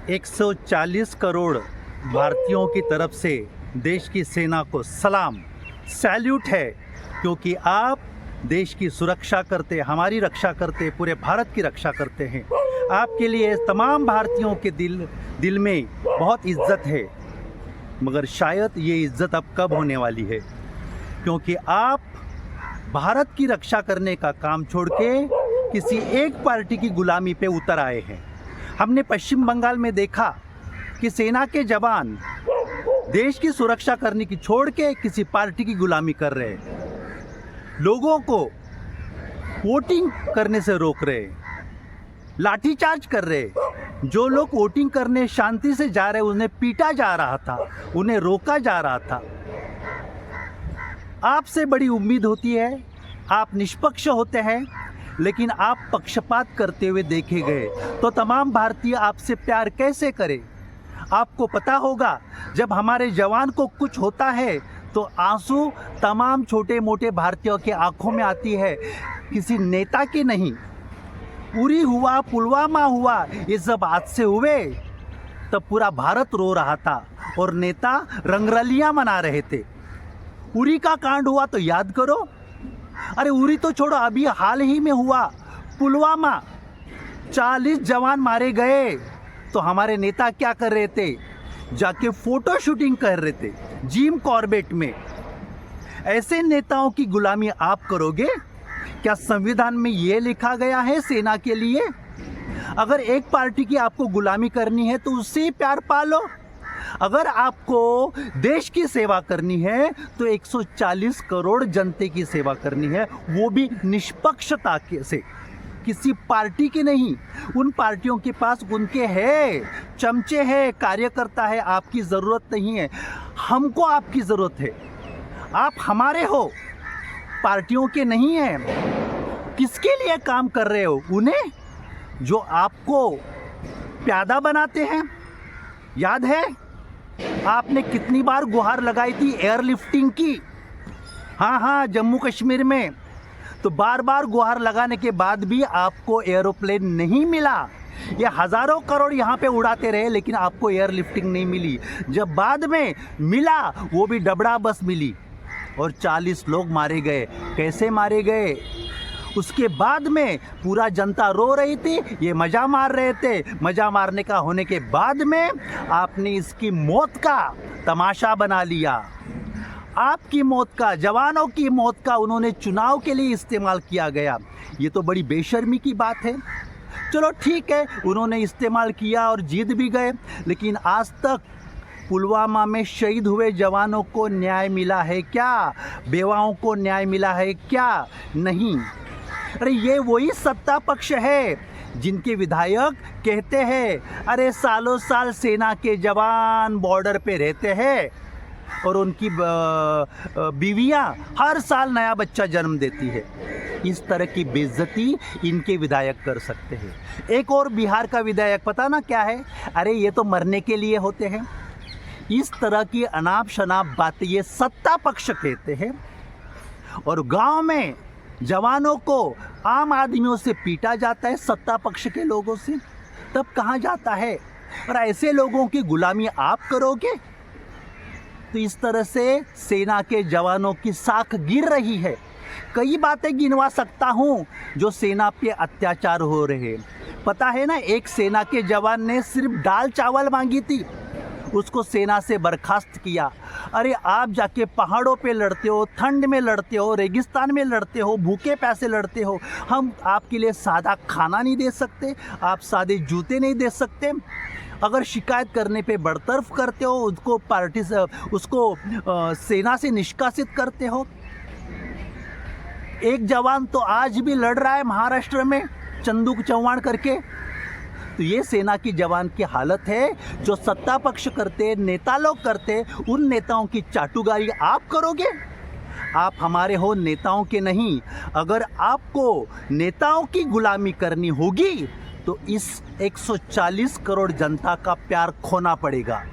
140 करोड़ भारतीयों की तरफ से देश की सेना को सलाम, सैल्यूट है, क्योंकि आप देश की सुरक्षा करते, हमारी रक्षा करते, पूरे भारत की रक्षा करते हैं। आपके लिए तमाम भारतीयों के दिल में बहुत इज्जत है, मगर शायद ये इज्जत अब कब होने वाली है, क्योंकि आप भारत की रक्षा करने का काम छोड़ के किसी एक पार्टी की गुलामी पे उतर आए हैं। हमने पश्चिम बंगाल में देखा कि सेना के जवान देश की सुरक्षा करने की छोड़ के किसी पार्टी की गुलामी कर रहे हैं, लोगों को वोटिंग करने से रोक रहे, लाठीचार्ज कर रहे। जो लोग वोटिंग करने शांति से जा रहे उन्हें पीटा जा रहा था, उन्हें रोका जा रहा था। आपसे बड़ी उम्मीद होती है, आप निष्पक्ष होते हैं, लेकिन आप पक्षपात करते हुए देखे गए तो तमाम भारतीय आपसे प्यार कैसे करें। आपको पता होगा जब हमारे जवान को कुछ होता है तो आंसू तमाम छोटे मोटे भारतीयों के आंखों में आती है, किसी नेता की नहीं। उरी हुआ, पुलवामा हुआ, ये सब हादसे हुए तब पूरा भारत रो रहा था और नेता रंगरलियां मना रहे थे। उरी का कांड हुआ तो याद करो, अरे उरी तो छोड़ो, अभी हाल ही में हुआ पुलवामा, 40 जवान मारे गए तो हमारे नेता क्या कर रहे थे, जाके फोटो शूटिंग कर रहे थे जिम कॉर्बेट में। ऐसे नेताओं की गुलामी आप करोगे क्या? संविधान में ये लिखा गया है सेना के लिए? अगर एक पार्टी की आपको गुलामी करनी है तो उससे ही प्यार पालो। अगर आपको देश की सेवा करनी है तो 140 करोड़ जनते की सेवा करनी है, वो भी निष्पक्षता से, किसी पार्टी की नहीं। उन पार्टियों के पास उनके हैं, चमचे हैं, कार्यकर्ता है, आपकी ज़रूरत नहीं है। हमको आपकी ज़रूरत है, आप हमारे हो, पार्टियों के नहीं हैं। किसके लिए काम कर रहे हो? उन्हें जो आपको प्यादा बनाते हैं। याद है आपने कितनी बार गुहार लगाई थी एयरलिफ्टिंग की? हाँ, जम्मू कश्मीर में तो बार बार गुहार लगाने के बाद भी आपको एरोप्लेन नहीं मिला। ये हज़ारों करोड़ यहाँ पे उड़ाते रहे लेकिन आपको एयरलिफ्टिंग नहीं मिली। जब बाद में मिला वो भी डबड़ा बस मिली और 40 लोग मारे गए। कैसे मारे गए? उसके बाद में पूरा जनता रो रही थी, ये मज़ा मार रहे थे। मज़ा मारने का होने के बाद में आपने इसकी मौत का तमाशा बना लिया। आपकी मौत का, जवानों की मौत का उन्होंने चुनाव के लिए इस्तेमाल किया गया। ये तो बड़ी बेशर्मी की बात है। चलो ठीक है, उन्होंने इस्तेमाल किया और जीत भी गए, लेकिन आज तक पुलवामा में शहीद हुए जवानों को न्याय मिला है क्या? बेवाओं को न्याय मिला है क्या? नहीं। अरे ये वही सत्ता पक्ष है जिनके विधायक कहते हैं अरे सालों साल सेना के जवान बॉर्डर पे रहते हैं और उनकी बीवियां हर साल नया बच्चा जन्म देती है। इस तरह की बेइज्जती इनके विधायक कर सकते हैं। एक और बिहार का विधायक पता ना क्या है, अरे ये तो मरने के लिए होते हैं। इस तरह की अनाप शनाप बातें ये सत्ता पक्ष कहते हैं। और गांव में जवानों को आम आदमियों से पीटा जाता है, सत्ता पक्ष के लोगों से, तब कहाँ जाता है? और ऐसे लोगों की गुलामी आप करोगे तो इस तरह से सेना के जवानों की साख गिर रही है। कई बातें गिनवा सकता हूँ जो सेना पे अत्याचार हो रहे हैं। पता है ना, एक सेना के जवान ने सिर्फ दाल चावल मांगी थी, उसको सेना से बर्खास्त किया। अरे आप जाके पहाड़ों पे लड़ते हो, ठंड में लड़ते हो, रेगिस्तान में लड़ते हो, भूखे प्यासे लड़ते हो। हम आपके लिए सादा खाना नहीं दे सकते, आप सादे जूते नहीं दे सकते। अगर शिकायत करने पे बरतरफ करते हो, उसको पार्टी से, उसको सेना से निष्कासित करते हो। एक जवान तो आज भी लड़ रहा है महाराष्ट्र में चंदू चौहान करके। तो ये सेना की जवान की हालत है। जो सत्ता पक्ष करते, नेता लोग करते, उन नेताओं की चाटुकारी आप करोगे? आप हमारे हो, नेताओं के नहीं। अगर आपको नेताओं की गुलामी करनी होगी तो इस 140 करोड़ जनता का प्यार खोना पड़ेगा।